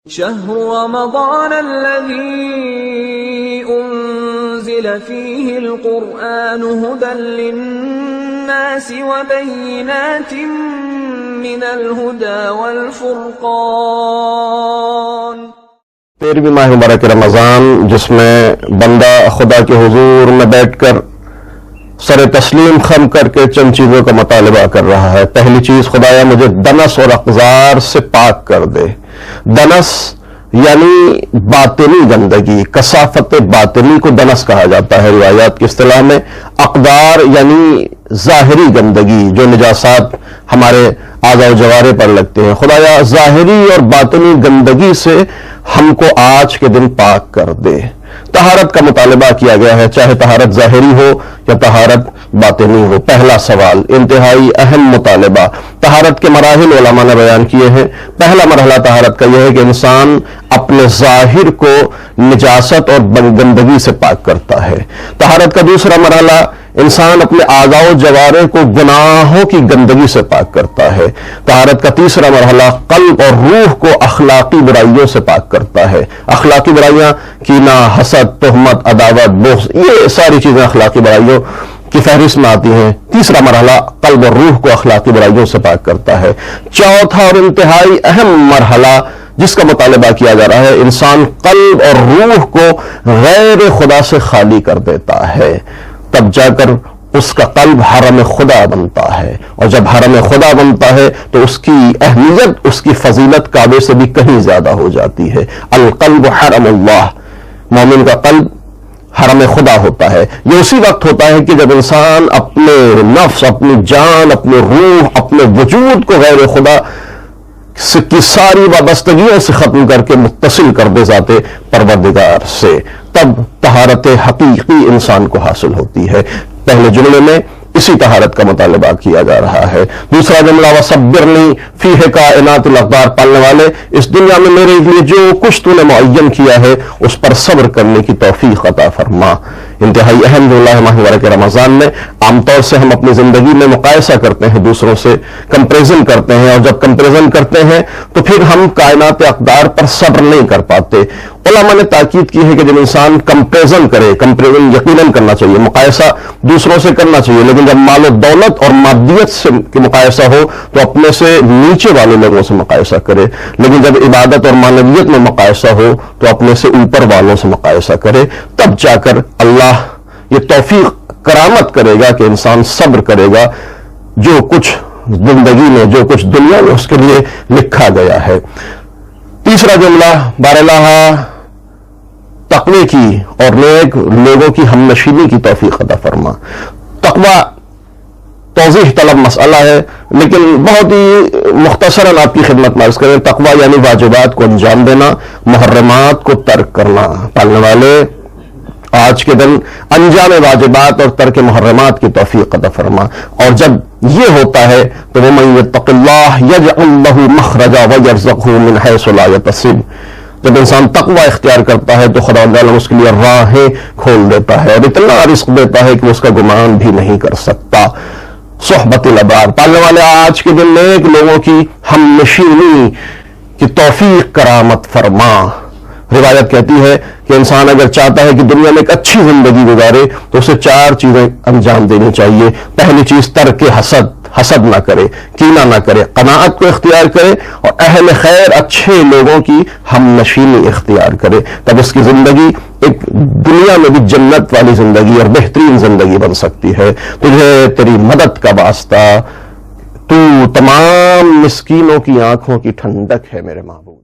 شهر رمضان الذي أنزل فيه القرآن هدى للناس وبينات من الهدى والفرقان۔ 13ویں ماہ مبارک رمضان، جس میں بندہ خدا کے حضور میں بیٹھ کر سر تسلیم خم کر کے چند چیزوں کا مطالبہ کر رہا ہے۔ پہلی چیز، خدایا مجھے دنس اور اقذار سے پاک کر دے۔ دنس یعنی باطنی گندگی، کثافت باطنی کو دنس کہا جاتا ہے روایات کی اصطلاح میں۔ اقدار یعنی ظاہری گندگی، جو نجاسات ہمارے اعضاء و جوارح پر لگتے ہیں۔ خدایا ظاہری اور باطنی گندگی سے ہم کو آج کے دن پاک کر دے۔ طہارت کا مطالبہ کیا گیا ہے، چاہے طہارت ظاہری ہو یا طہارت باطنی ہو۔ پہلا سوال، انتہائی اہم مطالبہ۔ طہارت کے مراحل علماء نے بیان کیے ہیں۔ پہلا مرحلہ طہارت کا یہ ہے کہ انسان اپنے ظاہر کو نجاست اور گندگی سے پاک کرتا ہے۔ طہارت کا دوسرا مرحلہ، انسان اپنے اعضاء و جوارح کو گناہوں کی گندگی سے پاک کرتا ہے۔ طہارت کا تیسرا مرحلہ، قلب اور روح کو اخلاقی برائیوں سے پاک کرتا ہے۔ اخلاقی برائیاں کینہ، حسد، تہمت، عداوت، بغض، یہ ساری چیزیں اخلاقی برائیوں کی فہرست میں آتی ہیں۔ تیسرا مرحلہ قلب اور روح کو اخلاقی برائیوں سے پاک کرتا ہے۔ چوتھا اور انتہائی اہم مرحلہ جس کا مطالبہ کیا جا رہا ہے، انسان قلب اور روح کو غیر خدا سے خالی کر دیتا ہے، تب جا کر اس کا قلب حرم خدا بنتا ہے، اور جب حرم خدا بنتا ہے تو اس کی اہمیت، اس کی فضیلت کعبے سے بھی کہیں زیادہ ہو جاتی ہے۔ القلب حرم اللہ، مومن کا قلب حرم خدا ہوتا ہے۔ یہ اسی وقت ہوتا ہے کہ جب انسان اپنے نفس، اپنی جان، اپنے روح، اپنے وجود کو غیر خدا کی ساری وابستگیوں سے ختم کر کے متصل کر دے ذات پروردگار سے، تب طہارت حقیقی انسان کو حاصل ہوتی ہے۔ پہلے جملے میں اسی طہارت کا مطالبہ کیا جا رہا ہے۔ دوسرا جملہ، وَصَبِّرْنِي فِيهِ كَائِنَاتُ الْأَقْدَارِ، پالنے والے اس دنیا میں میرے لیے جو کچھ تو نے معین کیا ہے اس پر صبر کرنے کی توفیق عطا فرما۔ انتہائی اہم جملہ ہے ماہ مبارک رمضان میں۔ عام طور سے ہم اپنی زندگی میں مقایسہ کرتے ہیں، دوسروں سے کمپیریزن کرتے ہیں، اور جب کمپیریزن کرتے ہیں تو پھر ہم کائنات اقدار پر صبر نہیں کر پاتے۔ علماء نے تاکید کی ہے کہ جب انسان کمپیریزن کرے، کمپیریزن یقیناً کرنا چاہیے، مقایسہ دوسروں سے کرنا چاہیے، لیکن جب مال و دولت اور مادیت سے مقایسہ ہو تو اپنے سے نیچے والے لوگوں سے مقایسہ کرے، لیکن جب عبادت اور معنویت میں مقایسہ ہو تو اپنے سے اوپر والوں سے مقایسہ کرے، تب جا کر اللہ یہ توفیق کرامت کرے گا کہ انسان صبر کرے گا جو کچھ زندگی میں، جو کچھ دنیا میں اس کے لیے لکھا گیا ہے۔ تیسرا جملہ، باراللہ تقوی کی اور نیک لوگوں کی ہم نشینی کی توفیق عطا فرما۔ تقوی توضیح طلب مسئلہ ہے، لیکن بہت ہی مختصراً آپ کی خدمت میں عرض کریں۔ تقوی یعنی واجبات کو انجام دینا، محرمات کو ترک کرنا۔ پالنے والے آج کے دن انجام واجبات اور ترک محرمات کی توفیق عطا فرما۔ اور جب یہ ہوتا ہے تو وَمَن يَتَّقِ اللَّهَ يَجْعَلْ لَهُ مَخْرَجًا وَيَرْزُقْهُ مِنْ حَيْثُ لَا يَحْتَسِبُ۔ جب انسان تقوی اختیار کرتا ہے تو خدا تعالیٰ اس کے لیے راہیں کھول دیتا ہے اور اتنا رزق دیتا ہے کہ اس کا گمان بھی نہیں کر سکتا۔ صحبت الابرار، پالنے والے آج کے دن نیک لوگوں کی ہم نشینی کی توفیق کرامت فرما۔ روایت کہتی ہے کہ انسان اگر چاہتا ہے کہ دنیا میں ایک اچھی زندگی گزارے تو اسے 4 چیزیں انجام دینی چاہیے۔ پہلی چیز، ترک حسد نہ کرے، کینہ نہ کرے، قناعت کو اختیار کرے، اور اہل خیر اچھے لوگوں کی ہم نشینی اختیار کرے، تب اس کی زندگی ایک دنیا میں بھی جنت والی زندگی اور بہترین زندگی بن سکتی ہے۔ تجھے تیری مدد کا واسطہ، تو تمام مسکینوں کی آنکھوں کی ٹھنڈک ہے میرے محبوب۔